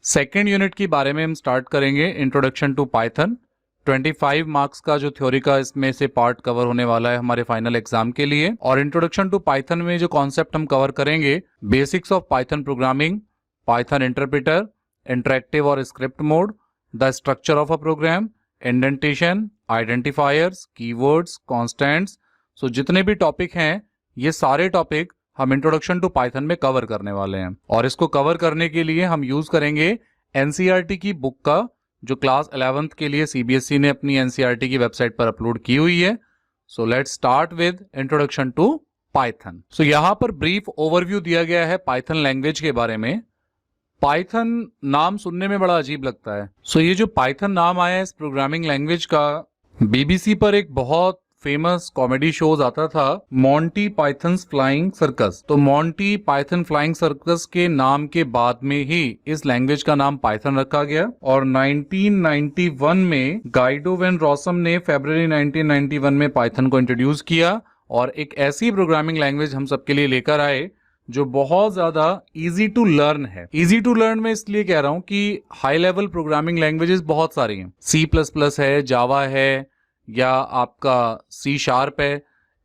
Second unit की बारे में हम स्टार्ट करेंगे। Introduction to Python. 25 मार्क्स का जो थ्योरी का इसमें से पार्ट कवर होने वाला है हमारे फाइनल एग्जाम के लिए। और इंट्रोडक्शन टू पाइथन में जो कॉन्सेप्ट हम कवर करेंगे, basics of Python programming, Python interpreter, interactive और script mode, the structure of a program, indentation, identifiers, keywords, constants. So जितने भी टॉपिक हैं ये सारे टॉपिक हम इंट्रोडक्शन टू पाइथन में कवर करने वाले हैं। और इसको कवर करने के लिए हम यूज करेंगे एनसीईआरटी की बुक का, जो क्लास 11th के लिए सीबीएसई ने अपनी एनसीईआरटी की वेबसाइट पर अपलोड की हुई है। So let's start with introduction to Python. So यहां पर ब्रीफ ओवरव्यू दिया गया है पाइथन लैंग्वेज के बारे में। पाइथन नाम सुनने में बड़ा अजीब लगता है। सो ये जो पाइथन नाम आया है इस प्रोग्रामिंग लैंग्वेज का, बीबीसी पर एक बहुत फेमस कॉमेडी शोज आता था, मॉन्टी पाइथन्स फ्लाइंग सर्कस। तो मॉन्टी पाइथन फ्लाइंग सर्कस के नाम के बाद में ही इस लैंग्वेज का नाम पाइथन रखा गया। और 1991 में गाइडो वेन रॉसम ने फरवरी 1991 में पाइथन को इंट्रोड्यूस किया और एक ऐसी प्रोग्रामिंग लैंग्वेज हम सबके लिए लेकर आए जो बहुत ज्यादा इजी टू लर्न है। इजी टू लर्न में इसलिए कह रहा हूं कि हाई लेवल प्रोग्रामिंग लैंग्वेजेस बहुत सारी हैं। C++ है, जावा है, या आपका C# है।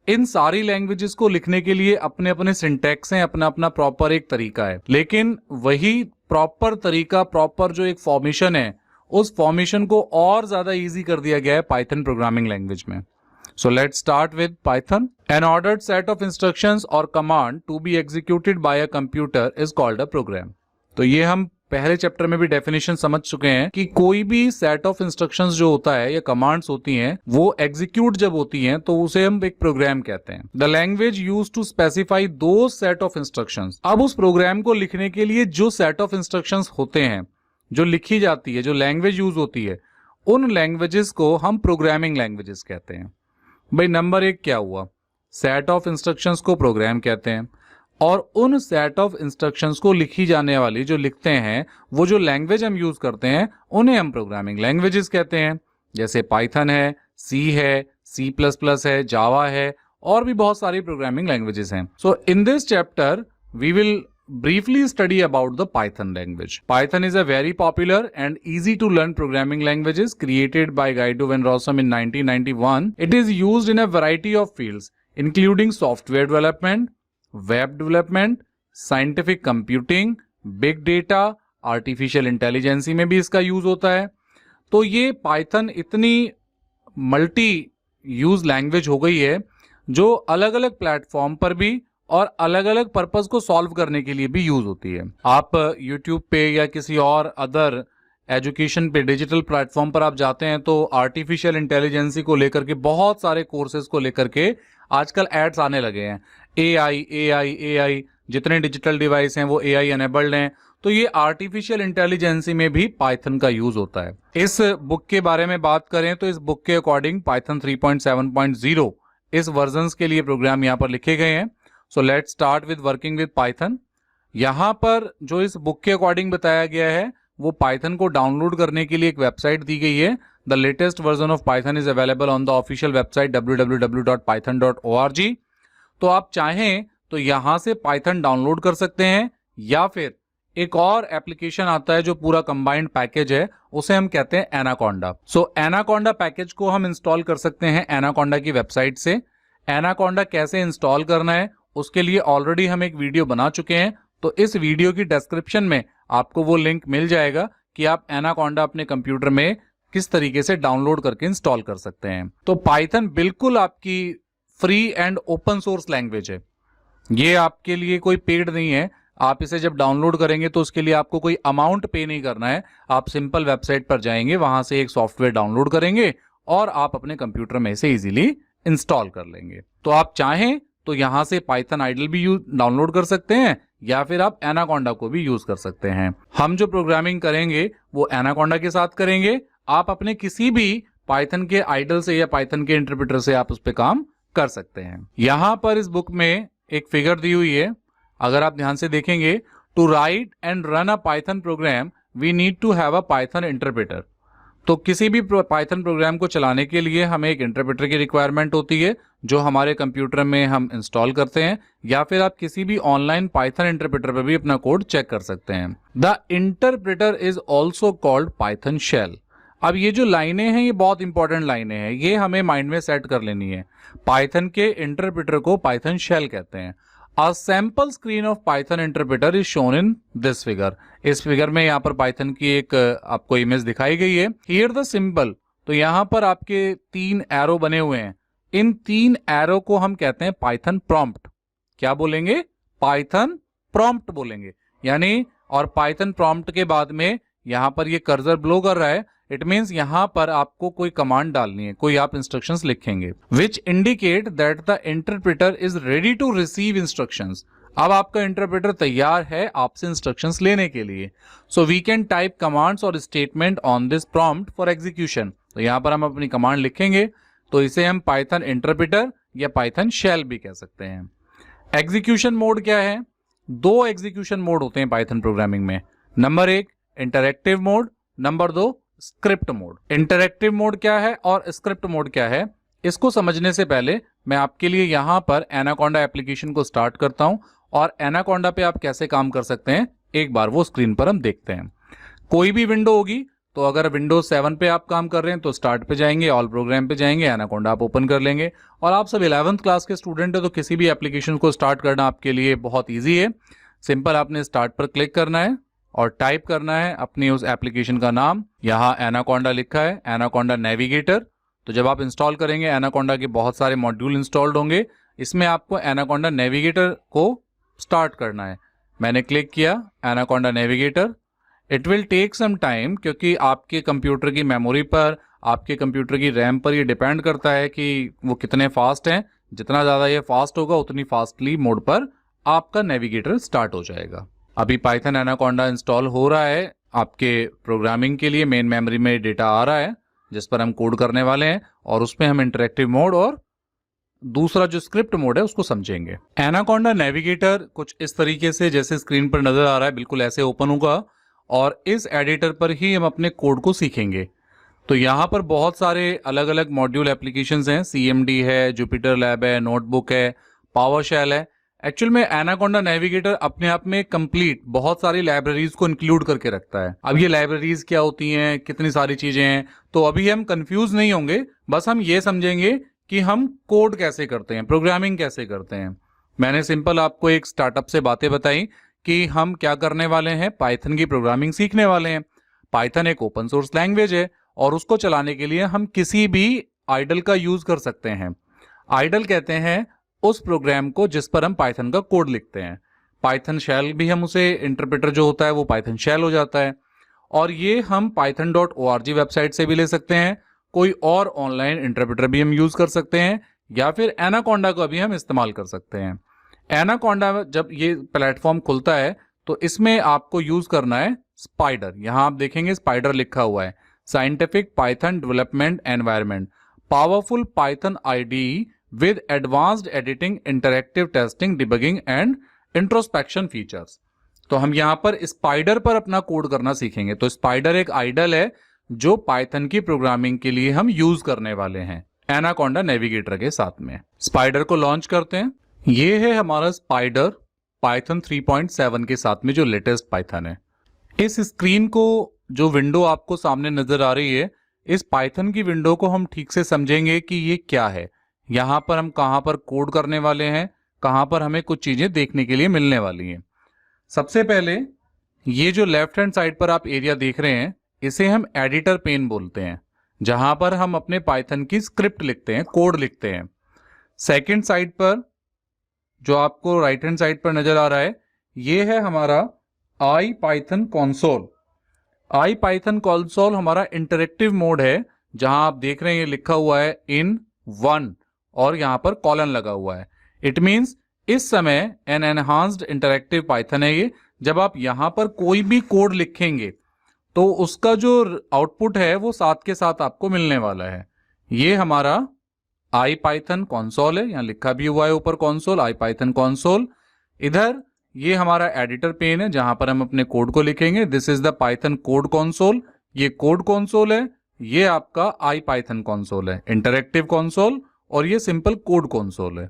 इन सारी लैंग्वेजेस को लिखने के लिए अपने अपने सिंटैक्स हैं, अपना अपना प्रॉपर एक तरीका है। लेकिन वही प्रॉपर तरीका, प्रॉपर जो एक फॉर्मेशन है, उस फॉर्मेशन को और ज्यादा इजी कर दिया गया है पाइथन प्रोग्रामिंग लैंग्वेज में। So let's start with Python. An ordered set of instructions or command to be executed by a computer is called a program. तो ये हम पहले चैप्टर में भी डेफिनेशन समझ चुके हैं कि कोई भी सेट ऑफ इंस्ट्रक्शंस जो होता है या कमांड्स होती हैं, वो एग्जीक्यूट जब होती हैं तो उसे हम एक प्रोग्राम कहते हैं। The language use to specify दो सेट ऑफ इंस्ट्रक्शंस। अब उस प्रोग्राम को लिखने के लिए जो सेट ऑफ इंस्ट्रक्शंस होते हैं, जो लिखी जाती है, जो लैंग्वेज यूज होती है, उन लैंग्वेजेस को हम प्रोग्रामिंग लैंग्वेजेस कहते हैं। भाई नंबर 1 क्या हुआ? सेट ऑफ इंस्ट्रक्शंस को प्रोग्राम कहते हैं। और उन सेट ऑफ इंस्ट्रक्शंस को लिखी जाने वाली, जो लिखते हैं, वो जो लैंग्वेज हम यूज करते हैं, उन्हें हम प्रोग्रामिंग लैंग्वेजेस कहते हैं। जैसे पाइथन है, सी है, C++ है, जावा है, और भी बहुत सारी प्रोग्रामिंग लैंग्वेजेस हैं। So in this chapter we will briefly study about the Python language. Python is a very popular and easy to learn programming languages created by Guido van Rossum in 1991. It is used in a variety of fields including software development, web development, scientific computing, big data, artificial intelligence में भी इसका use होता है। तो ये Python इतनी multi use language हो गई है जो अलग अलग प्लेटफॉर्म पर भी और अलग अलग पर्पस को सॉल्व करने के लिए भी यूज होती है। आप YouTube पे या किसी और अदर एजुकेशन पे, डिजिटल प्लेटफॉर्म पर आप जाते हैं तो आर्टिफिशियल इंटेलिजेंसी को लेकर के, बहुत सारे कोर्सेज को लेकर के आजकल एड्स आने लगे हैं। AI, जितने डिजिटल डिवाइस हैं वो AI एनेबल्ड हैं। तो ये आर्टिफिशियल इंटेलिजेंसी में भी पाइथन का यूज होता है। इस बुक के बारे में बात करें तो इस बुक के अकॉर्डिंग पाइथन 3.7.0 इस वर्जन्स के लिए प्रोग्राम यहाँ पर लिखे गए हैं। सो let's start with working with Python. यहां पर जो इस बुक के अकॉर्डिंग बताया गया है, वो पाइथन को डाउनलोड करने के लिए एक वेबसाइट दी गई है। The latest version of Python is available on the official website www.python.org। तो आप चाहें तो यहां से पाइथन डाउनलोड कर सकते हैं, या फिर एक और एप्लीकेशन आता है जो पूरा कंबाइंड पैकेज है, उसे हम कहते हैं एनाकोंडा। सो एनाकोंडा पैकेज को हम इंस्टॉल कर सकते हैं एनाकोंडा की वेबसाइट से। एनाकोंडा कैसे इंस्टॉल करना है उसके लिए ऑलरेडी हम एक वीडियो बना चुके हैं, तो इस वीडियो की डिस्क्रिप्शन में आपको वो लिंक मिल जाएगा कि आप एनाकोंडा अपने कंप्यूटर में किस तरीके से डाउनलोड करके इंस्टॉल कर सकते हैं। तो पाइथन बिल्कुल आपकी free and open source language है। ये आपके लिए कोई पेड नहीं है। आप इसे जब डाउनलोड करेंगे तो उसके लिए आपको कोई अमाउंट पे नहीं करना है। आप सिंपल वेबसाइट पर जाएंगे, वहां से एक सॉफ्टवेयर डाउनलोड करेंगे और आप अपने कंप्यूटर में इसे इजीली इंस्टॉल कर लेंगे। तो आप चाहें तो यहां से पाइथन आइडल भी डाउनलोड कर सकते हैं, या फिर आप एनाकोंडा को भी यूज कर सकते हैं। हम जो प्रोग्रामिंग करेंगे वो एनाकोंडा के साथ करेंगे। आप अपने किसी भी पाइथन के आइडल से या पाइथन के इंटरप्रेटर से आप उस पर काम कर सकते हैं। यहां पर इस बुक में एक फिगर दी हुई है, अगर आप ध्यान से देखेंगे, to write and run a Python program we need to have a Python interpreter. तो किसी भी पाइथन प्रोग्राम को चलाने के लिए हमें एक इंटरप्रेटर की रिक्वायरमेंट होती है जो हमारे कंप्यूटर में हम इंस्टॉल करते हैं, या फिर आप किसी भी ऑनलाइन पाइथन इंटरप्रेटर पर भी अपना कोड चेक कर सकते हैं। The interpreter is also called Python shell. अब ये जो लाइनें हैं ये बहुत इंपॉर्टेंट लाइनें हैं, ये हमें माइंड में सेट कर लेनी है। पाइथन के इंटरप्रेटर को पाइथन शेल कहते हैं। A sample screen of Python interpreter is shown in this figure। इस फिगर में यहाँ पर पाइथन की एक आपको इमेज दिखाई गई है। Here the symbol, तो यहाँ पर आपके 3 एरो बने हुए हैं। इन 3 एरो को हम कहते हैं पाइथन प्रॉम्प्ट। क्या बोलेंगे? पाइथन प्रॉम्प्ट बोलेंगे। यानी और पाइथन प्रॉम्प्ट के बाद में यहाँ पर ये कर्सर ब्लो कर रहा है, इट मीन्स यहाँ पर आपको कोई कमांड डालनी है, कोई आप इंस्ट्रक्शंस लिखेंगे, which indicate that the interpreter is ready to receive instructions. अब आपका इंटरप्रेटर तैयार है आपसे इंस्ट्रक्शंस लेने के लिए। So we can type commands और statement on this prompt for execution. तो यहाँ पर हम अपनी कमांड लिखेंगे, तो इसे हम पाइथन इंटरप्रेटर या पाइथन शेल भी कह सकते हैं। एग्जीक्यूशन मोड क्या है? 2 एग्जीक्यूशन मोड होते हैं पाइथन प्रोग्रामिंग में। Number 1 interactive mode, number 2 script mode. Interactive mode क्या है और स्क्रिप्ट मोड क्या है, इसको समझने से पहले मैं आपके लिए यहाँ पर एनाकोंडा एप्लीकेशन को स्टार्ट करता हूँ, और एनाकोंडा पे आप कैसे काम कर सकते हैं एक बार वो स्क्रीन पर हम देखते हैं। कोई भी विंडो होगी, तो अगर विंडोज 7 पे आप काम कर रहे हैं तो स्टार्ट पे जाएंगे, ऑल प्रोग्राम पे जाएंगे, एनाकोंडा आप ओपन कर लेंगे। और आप सब 11th क्लास के स्टूडेंट है तो किसी भी एप्लीकेशन को स्टार्ट करना आपके लिए बहुत ईजी है। सिंपल आपने स्टार्ट पर क्लिक करना है और टाइप करना है अपनी उस एप्लीकेशन का नाम। यहाँ एनाकोंडा लिखा है, एनाकोंडा नेविगेटर। तो जब आप इंस्टॉल करेंगे एनाकोंडा के बहुत सारे मॉड्यूल इंस्टॉल्ड होंगे, इसमें आपको एनाकोंडा नेविगेटर को स्टार्ट करना है। मैंने क्लिक किया Anaconda navigator. It will take some time, क्योंकि आपके कंप्यूटर की मेमोरी पर, आपके कंप्यूटर की रैम पर ये डिपेंड करता है कि वो कितने फास्ट हैं। जितना ज़्यादा ये फास्ट होगा उतनी फास्टली मोड पर आपका नेविगेटर स्टार्ट हो जाएगा। अभी पाइथन एनाकोंडा इंस्टॉल हो रहा है आपके प्रोग्रामिंग के लिए। मेन मेमोरी में डेटा आ रहा है जिस पर हम कोड करने वाले हैं, और उसमें हम इंटरेक्टिव मोड और दूसरा जो स्क्रिप्ट मोड है उसको समझेंगे। एनाकोंडा नेविगेटर कुछ इस तरीके से जैसे स्क्रीन पर नजर आ रहा है बिल्कुल ऐसे ओपन होगा, और इस एडिटर पर ही हम अपने कोड को सीखेंगे। तो यहाँ पर बहुत सारे अलग अलग मॉड्यूल एप्लीकेशंस हैं। CMD है, जुपिटर लैब है, नोटबुक है, पावर शेल है। एक्चुअल में एनाकोंडा नेविगेटर अपने आप में कंप्लीट बहुत सारी लाइब्रेरीज को इंक्लूड करके रखता है। अब ये लाइब्रेरीज क्या होती हैं, कितनी सारी चीजें हैं, तो अभी हम कंफ्यूज नहीं होंगे। बस हम ये समझेंगे कि हम कोड कैसे करते हैं, प्रोग्रामिंग कैसे करते हैं। मैंने सिंपल आपको एक स्टार्टअप से बातें बताई कि हम क्या करने वाले हैं, पाइथन की प्रोग्रामिंग सीखने वाले हैं। पाइथन एक ओपन सोर्स लैंग्वेज है और उसको चलाने के लिए हम किसी भी आइडल का यूज कर सकते हैं। आइडल कहते हैं उस प्रोग्राम को जिस पर हम पाइथन का कोड लिखते हैं। पाइथन शेल भी हम उसे इंटरप्रेटर जो होता है वो पाइथन शेल हो जाता है। और ये हम python.org वेबसाइट से भी ले सकते हैं, कोई और ऑनलाइन इंटरप्रेटर भी हम यूज कर सकते हैं, या फिर एनाकोंडा का भी हम इस्तेमाल कर सकते हैं। एनाकोंडा जब ये प्लेटफॉर्म खुलता है तो इसमें आपको यूज करना है स्पाइडर। यहां आप देखेंगे स्पाइडर लिखा हुआ है, scientific Python development environment, powerful Python IDE with advanced editing, interactive testing, debugging and introspection features। तो हम यहाँ पर स्पाइडर पर अपना कोड करना सीखेंगे। तो स्पाइडर एक आइडल है जो पाइथन की प्रोग्रामिंग के लिए हम यूज करने वाले हैं एनाकोंडा नेविगेटर के साथ में। स्पाइडर को लॉन्च करते हैं। ये है हमारा स्पाइडर पाइथन 3.7 के साथ में जो लेटेस्ट पाइथन है। इस स्क्रीन को जो विंडो आपको सामने नजर आ रही है, इस पाइथन की विंडो को हम ठीक से समझेंगे कि ये क्या है, यहाँ पर हम कहाँ पर कोड करने वाले हैं, कहाँ पर हमें कुछ चीजें देखने के लिए मिलने वाली हैं। सबसे पहले ये जो लेफ्ट हैंड साइड पर आप एरिया देख रहे हैं इसे हम एडिटर पेन बोलते हैं, जहां पर हम अपने पाइथन की स्क्रिप्ट लिखते हैं, कोड लिखते हैं। सेकंड साइड पर जो आपको राइट हैंड साइड पर नजर आ रहा है ये है हमारा IPython कंसोल। IPython कंसोल हमारा इंटरेक्टिव मोड है, जहां आप देख रहे हैं ये लिखा हुआ है in 1 और यहां पर कॉलन लगा हुआ है। इट मींस इस समय एन एनहांस्ड इंटरेक्टिव पाइथन है ये। जब आप यहां पर कोई भी कोड लिखेंगे तो उसका जो आउटपुट है वो साथ के साथ आपको मिलने वाला है। ये हमारा IPython कंसोल है, यहां लिखा भी हुआ है ऊपर कंसोल, IPython कंसोल। इधर ये हमारा एडिटर पेन है जहां पर हम अपने कोड को लिखेंगे। This is the Python code console. ये कोड कंसोल है, ये आपका IPython कंसोल है, इंटरैक्टिव कंसोल, और ये सिंपल कोड कंसोल है।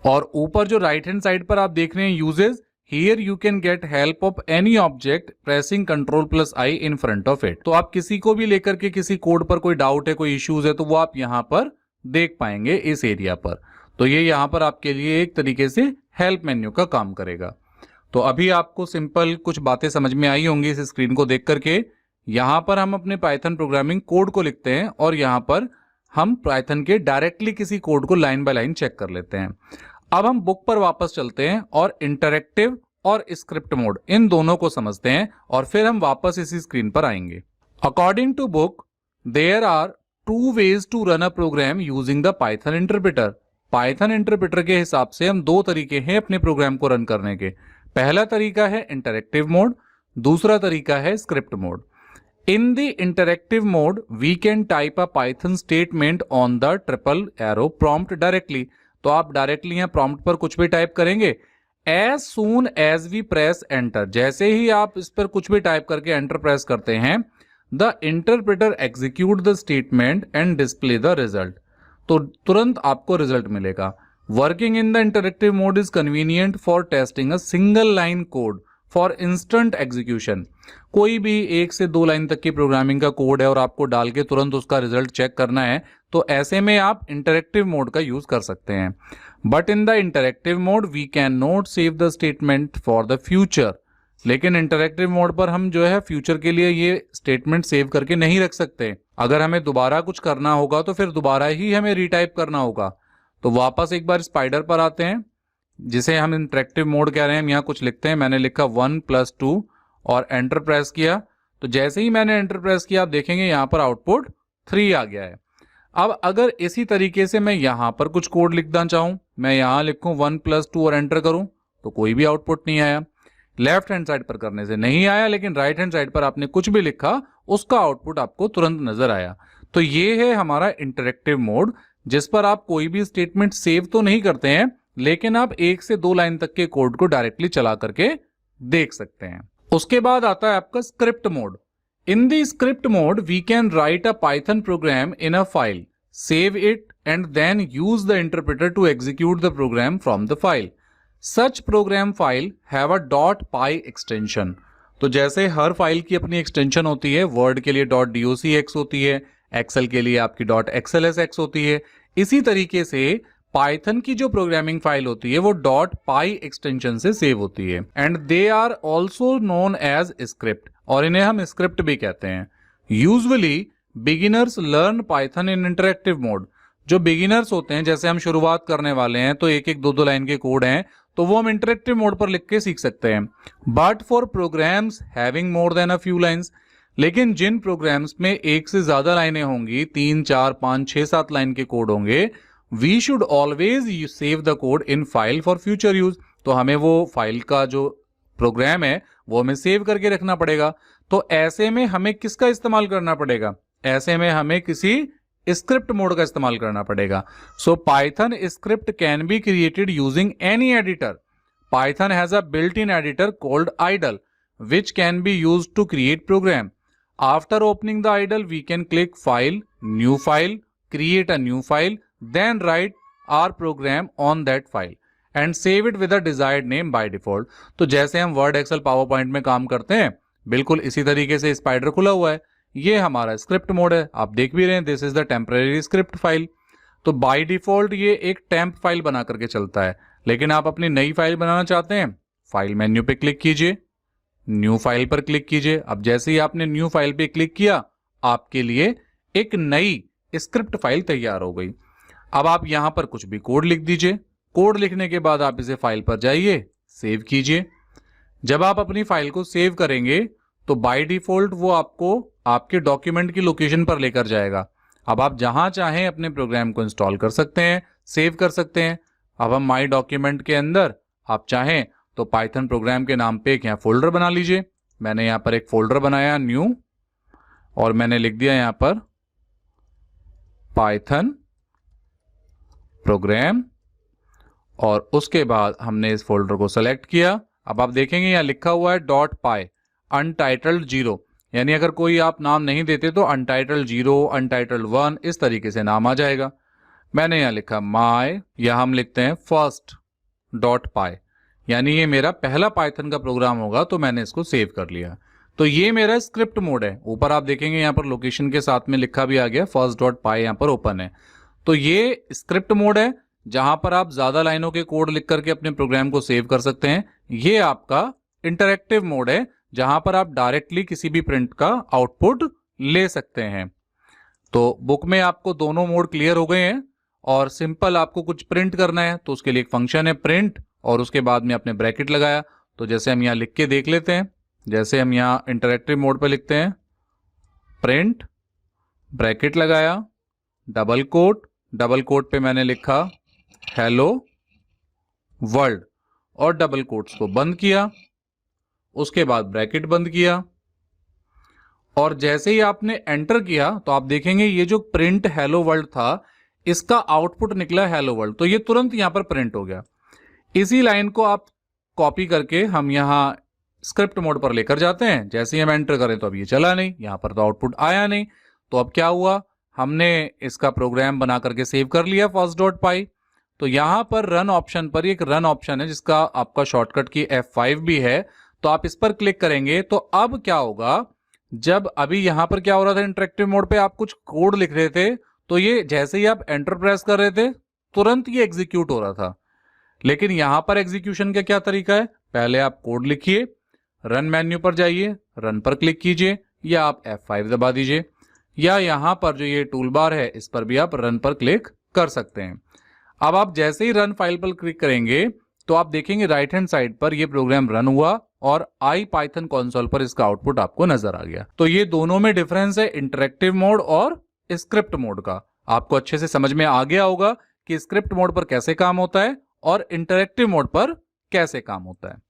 और ऊपर जो राइट हैंड साइड पर आप देख रहे हैं uses, here you can get help of any object pressing Ctrl+I in front of it. तो आप किसी को भी लेकर के किसी कोड पर कोई डाउट है, कोई इश्यूज है, तो वो आप यहाँ पर देख पाएंगे इस एरिया पर। तो ये यहाँ पर आपके लिए एक तरीके से हेल्प मेन्यू का काम करेगा। तो अभी आपको सिंपल कुछ बातें समझ में आई होंगी इस स्क्रीन को देख करके। यहाँ पर हम अपने पाइथन प्रोग्रामिंग कोड को लिखते हैं और यहाँ पर हम पाइथन के डायरेक्टली किसी कोड को लाइन बाय लाइन चेक कर लेते हैं। अब हम बुक पर वापस चलते हैं और इंटरैक्टिव और स्क्रिप्ट मोड इन दोनों को समझते हैं और फिर हम वापस इसी स्क्रीन पर आएंगे। According to book there are 2 ways to run a program using the Python interpreter. Python interpreter के हिसाब से हम 2 तरीके हैं अपने प्रोग्राम को रन करने के। पहला तरीका है इंटरैक्टिव मोड, दूसरा तरीका है script mode. In the interactive mode, we can type a Python statement on the triple arrow prompt directly. तो आप डायरेक्टली यहाँ प्रॉम्प्ट पर कुछ भी टाइप करेंगे। As soon as we press enter, जैसे ही आप इस पर कुछ भी टाइप करके एंटर प्रेस करते हैं, the interpreter execute the statement and display the result. तो तुरंत आपको रिजल्ट मिलेगा। Working in the interactive mode is convenient for testing a single line code for instant execution. कोई भी 1 से 2 लाइन तक की प्रोग्रामिंग का कोड है और आपको डाल के तुरंत उसका रिजल्ट चेक करना है, तो ऐसे में आप इंटरैक्टिव मोड का यूज कर सकते हैं। But in the interactive mode we can not save the statement for the future. लेकिन इंटरैक्टिव मोड पर हम जो है फ्यूचर के लिए ये स्टेटमेंट सेव करके नहीं रख सकते। अगर हमें दोबारा कुछ करना होगा तो फिर दोबारा ही हमें रीटाइप करना होगा। तो वापस एक बार स्पाइडर पर आते हैं, जिसे हम इंटरैक्टिव मोड कह रहे हैं। हम यहाँ कुछ लिखते हैं, मैंने लिखा 1+2 और एंटर प्रेस किया। तो जैसे ही मैंने एंटर प्रेस किया आप देखेंगे यहाँ पर आउटपुट 3 आ गया है। अब अगर इसी तरीके से मैं यहाँ पर कुछ कोड लिखना चाहूँ, मैं यहाँ लिखूँ 1+2 और एंटर करूँ, तो कोई भी आउटपुट नहीं आया। लेफ्ट हैंड साइड पर करने से नहीं आया, लेकिन राइट हैंड साइड पर आपने कुछ भी लिखा उसका आउटपुट आपको तुरंत नजर आया। तो ये है हमारा इंटरैक्टिव मोड, जिस पर आप कोई भी स्टेटमेंट सेव तो नहीं करते हैं, लेकिन आप 1 से 2 लाइन तक के कोड को डायरेक्टली चला करके देख सकते हैं। उसके बाद आता है आपका script mode. In the script mode we can write a Python program in a file, save it and then use the interpreter to execute the program from the file. Such program file have a .py extension. तो जैसे हर file की अपनी extension होती है, word के लिए .docx होती है, एक्सेल के लिए आपकी .xlsx होती है, इसी तरीके से पाइथन की जो प्रोग्रामिंग फाइल होती है वो .py एक्सटेंशन से सेव होती है। And they are also known as script, और इन्हें हम स्क्रिप्ट भी कहते हैं। Usually beginners learn Python in interactive mode. जो बिगिनर्स होते हैं, जैसे हम शुरुआत करने वाले हैं तो 1-1, 2-2 लाइन के कोड हैं, तो वो हम इंटरैक्टिव मोड पर लिख के सीख सकते हैं। But for programs having more than a few lines, लेकिन जिन प्रोग्राम्स में 1 से ज्यादा लाइनें होंगी, 3, 4, 5, 6, 7 लाइन के कोड होंगे, we should always save the code in file for future use. तो हमें वो फाइल का जो प्रोग्राम है वो हमें सेव करके रखना पड़ेगा। तो ऐसे में हमें किसका इस्तेमाल करना पड़ेगा? ऐसे में हमें किसी स्क्रिप्ट मोड का इस्तेमाल करना पड़ेगा। सो Python script can be created using any editor. Python has a built in editor called idle which can be used to create program. After opening the idle, we can click File, New File, create a new file, then write our program on that file and save it with a desired name by default. तो जैसे हम word, Excel, power point में काम करते हैं, बिल्कुल इसी तरीके से स्पाइडर खुला हुआ है। ये हमारा स्क्रिप्ट मोड है, आप देख भी रहे हैं, this is the temporary script file. तो बाय डिफॉल्ट ये एक टेम्प फाइल बना करके चलता है, लेकिन आप अपनी नई फाइल बनाना चाहते हैं, फाइल मेन्यू पे क्लिक कीजिए, न्यू फाइल पर क्लिक कीजिए। अब जैसे ही आपने न्यू फाइल पे क्लिक किया, आपके लिए एक नई स्क्रिप्ट फाइल तैयार हो गई। अब आप यहां पर कुछ भी कोड लिख दीजिए। कोड लिखने के बाद आप इसे फाइल पर जाइए, सेव कीजिए। जब आप अपनी फाइल को सेव करेंगे तो बाय डिफॉल्ट वो आपको आपके डॉक्यूमेंट की लोकेशन पर लेकर जाएगा। अब आप जहां चाहें अपने प्रोग्राम को इंस्टॉल कर सकते हैं, सेव कर सकते हैं। अब हम माई डॉक्यूमेंट के अंदर आप चाहें तो पाइथन प्रोग्राम के नाम पे एक यहाँ फोल्डर बना लीजिए। मैंने यहाँ पर एक फोल्डर बनाया न्यू, और मैंने लिख दिया यहाँ पर पाइथन प्रोग्राम, और उसके बाद हमने इस फोल्डर को सेलेक्ट किया। अब आप देखेंगे यहाँ लिखा हुआ है .py अनटाइटल्ड 0। यानी अगर कोई आप नाम नहीं देते तो अनटाइटल्ड 0, अनटाइटल्ड 1 इस तरीके से नाम आ जाएगा। मैंने यहाँ लिखा माय, या हम लिखते हैं first.py, यानी ये मेरा पहला पाइथन का प्रोग्राम होगा, तो मैंने इसको सेव कर लिया। तो ये मेरा स्क्रिप्ट मोड है। ऊपर आप देखेंगे यहाँ पर लोकेशन के साथ में लिखा भी आ गया first.py, यहाँ पर ओपन है। तो ये स्क्रिप्ट मोड है जहां पर आप ज्यादा लाइनों के कोड लिख करके अपने प्रोग्राम को सेव कर सकते हैं। ये आपका इंटरैक्टिव मोड है जहां पर आप डायरेक्टली किसी भी प्रिंट का आउटपुट ले सकते हैं। तो बुक में आपको दोनों मोड क्लियर हो गए हैं और सिंपल आपको कुछ प्रिंट करना है तो उसके लिए एक फंक्शन है प्रिंट, और उसके बाद में आपने ब्रैकेट लगाया। तो जैसे हम यहाँ लिख के देख लेते हैं, जैसे हम यहाँ इंटरैक्टिव मोड पर लिखते हैं प्रिंट, ब्रैकेट लगाया, डबल कोट पे मैंने लिखा हेलो वर्ल्ड और डबल कोट्स को बंद किया, उसके बाद ब्रैकेट बंद किया, और जैसे ही आपने एंटर किया तो आप देखेंगे ये जो प्रिंट हेलो वर्ल्ड था इसका आउटपुट निकला हेलो वर्ल्ड, तो ये तुरंत यहां पर प्रिंट हो गया। इसी लाइन को आप कॉपी करके हम यहां स्क्रिप्ट मोड पर लेकर जाते हैं। जैसे ही हम एंटर करें तो अब ये चला नहीं, यहां पर तो आउटपुट आया नहीं। तो अब क्या हुआ, हमने इसका प्रोग्राम बना करके सेव कर लिया first.py। तो यहां पर रन ऑप्शन पर एक रन ऑप्शन है जिसका आपका शॉर्टकट की F5 भी है, तो आप इस पर क्लिक करेंगे। तो अब क्या होगा, जब अभी यहां पर क्या हो रहा था, इंटरेक्टिव मोड पे आप कुछ कोड लिख रहे थे, तो ये जैसे ही आप एंटर प्रेस कर रहे थे तुरंत ये एग्जीक्यूट हो रहा था। लेकिन यहां पर एग्जीक्यूशन का क्या तरीका है, पहले आप कोड लिखिए, रन मेन्यू पर जाइए, रन पर क्लिक कीजिए, या आप F5 दबा दीजिए, या यहां पर जो ये टूल बार है इस पर भी आप रन पर क्लिक कर सकते हैं। अब आप जैसे ही रन फाइल पर क्लिक करेंगे तो आप देखेंगे राइट हैंड साइड पर ये प्रोग्राम रन हुआ और IPython कंसोल पर इसका आउटपुट आपको नजर आ गया। तो ये दोनों में डिफरेंस है इंटरेक्टिव मोड और स्क्रिप्ट मोड का। आपको अच्छे से समझ में आ गया होगा कि स्क्रिप्ट मोड पर कैसे काम होता है और इंटरेक्टिव मोड पर कैसे काम होता है।